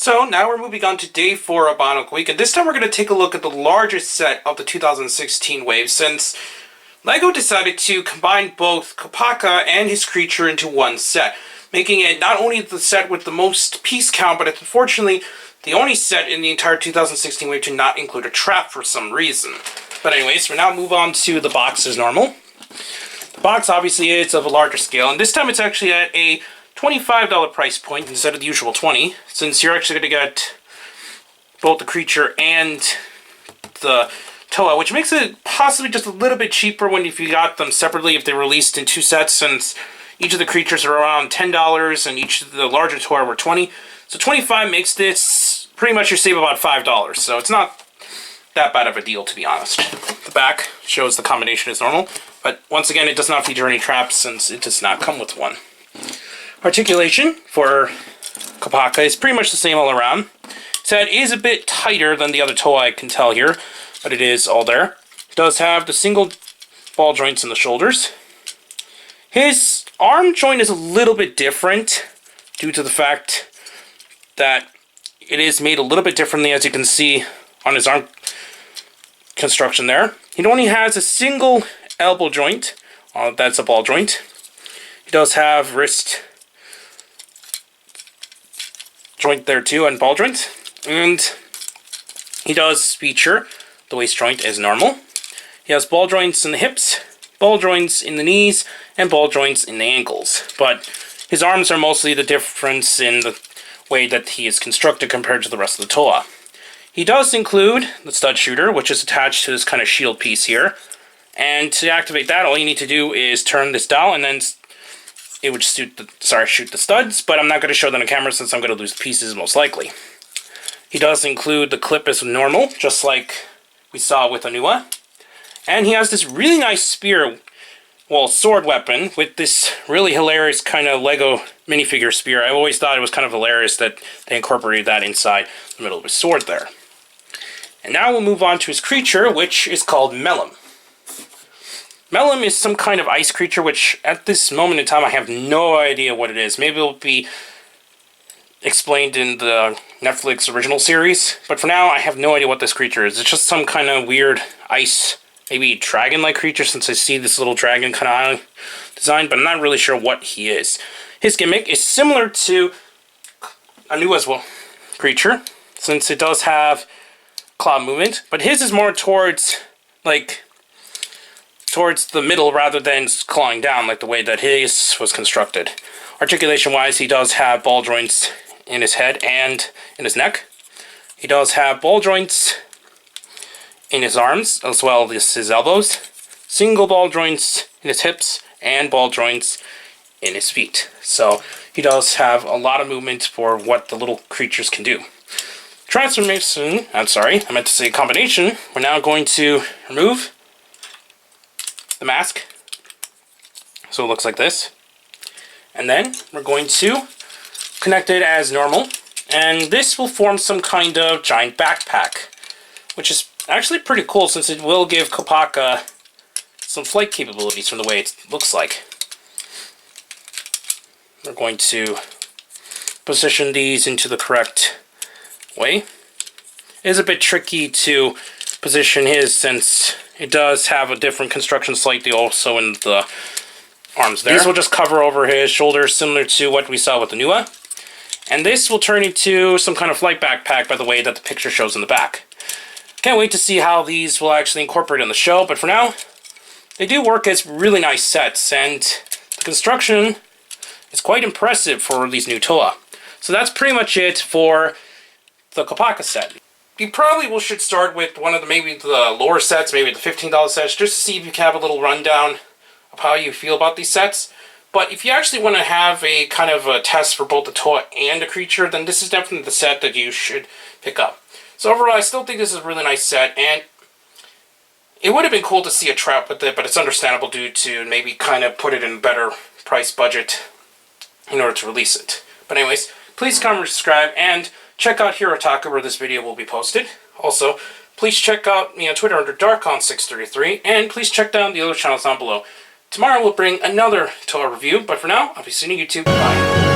So now we're moving on to day 4 of Bionicle Week, and this time we're going to take a look at the largest set of the 2016 wave, since LEGO decided to combine both Kopaka and his creature into one set, making it not only the set with the most piece count, but it's unfortunately the only set in the entire 2016 wave to not include a trap for some reason. But anyways, we now move on to the box as normal. The box obviously is of a larger scale, and this time it's actually at a $25 price point instead of the usual $20, since you're actually going to get both the creature and the Toa, which makes it possibly just a little bit cheaper if you got them separately, if they were released in 2 sets, since each of the creatures are around $10 and each of the larger Toa were $20. So $25 makes this pretty much you save about $5, so it's not that bad of a deal, to be honest. The back shows the combination as normal, but once again it does not feature any traps since it does not come with one. Articulation for Kopaka is pretty much the same all around. His head is a bit tighter than the other Toa, I can tell here, but it is all there. It does have the single ball joints in the shoulders. His arm joint is a little bit different due to the fact that it is made a little bit differently, as you can see on his arm construction there. He only has a single elbow joint. That's a ball joint. He does have wrist joint there too, and ball joint, and he does feature the waist joint as normal. He has ball joints in the hips, ball joints in the knees, and ball joints in the ankles, but his arms are mostly the difference in the way that he is constructed compared to the rest of the Toa. He does include the stud shooter, which is attached to this kind of shield piece here, and to activate that all you need to do is turn this dial and then it would shoot the studs, but I'm not going to show them on camera since I'm going to lose the pieces most likely. He does include the clip as normal, just like we saw with Anua. And he has this really nice spear, well, sword weapon, with this really hilarious kind of Lego minifigure spear. I always thought it was kind of hilarious that they incorporated that inside the middle of his sword there. And now we'll move on to his creature, which is called Melum. Melum is some kind of ice creature, which at this moment in time I have no idea what it is. Maybe it'll be explained in the Netflix original series, but for now I have no idea what this creature is. It's just some kind of weird ice, maybe dragon-like creature, since I see this little dragon kind of design, but I'm not really sure what he is. His gimmick is similar to Anua's creature, since it does have claw movement, but his is more towards the middle rather than clawing down like the way that his was constructed. Articulation-wise, he does have ball joints in his head and in his neck. He does have ball joints in his arms as well as his elbows, single ball joints in his hips, and ball joints in his feet. So he does have a lot of movement for what the little creatures can do. Transformation, I meant to say combination. We're now going to remove the mask, so it looks like this, and then we're going to connect it as normal, and this will form some kind of giant backpack, which is actually pretty cool since it will give Kopaka some flight capabilities from the way it looks like. We're going to position these into the correct way. It is a bit tricky to position his since it does have a different construction slightly also in the arms there. These will just cover over his shoulders, similar to what we saw with the Nua. And this will turn into some kind of flight backpack by the way that the picture shows in the back. Can't wait to see how these will actually incorporate in the show, but for now, they do work as really nice sets, and the construction is quite impressive for these new Toa. So that's pretty much it for the Kopaka set. You probably should start with one of maybe the lower sets, maybe the $15 sets, just to see if you can have a little rundown of how you feel about these sets. But if you actually want to have a kind of a test for both the Toa and the creature, then this is definitely the set that you should pick up. So overall, I still think this is a really nice set, and it would have been cool to see a trap with it, but it's understandable due to maybe kind of put it in a better price budget in order to release it. But anyways, please comment, subscribe, and check out Hirotaka where this video will be posted. Also, please check out me on Twitter under Darkon633, and please check down the other channels down below. Tomorrow we'll bring another Toa review, but for now, I'll be seeing you YouTube. Bye.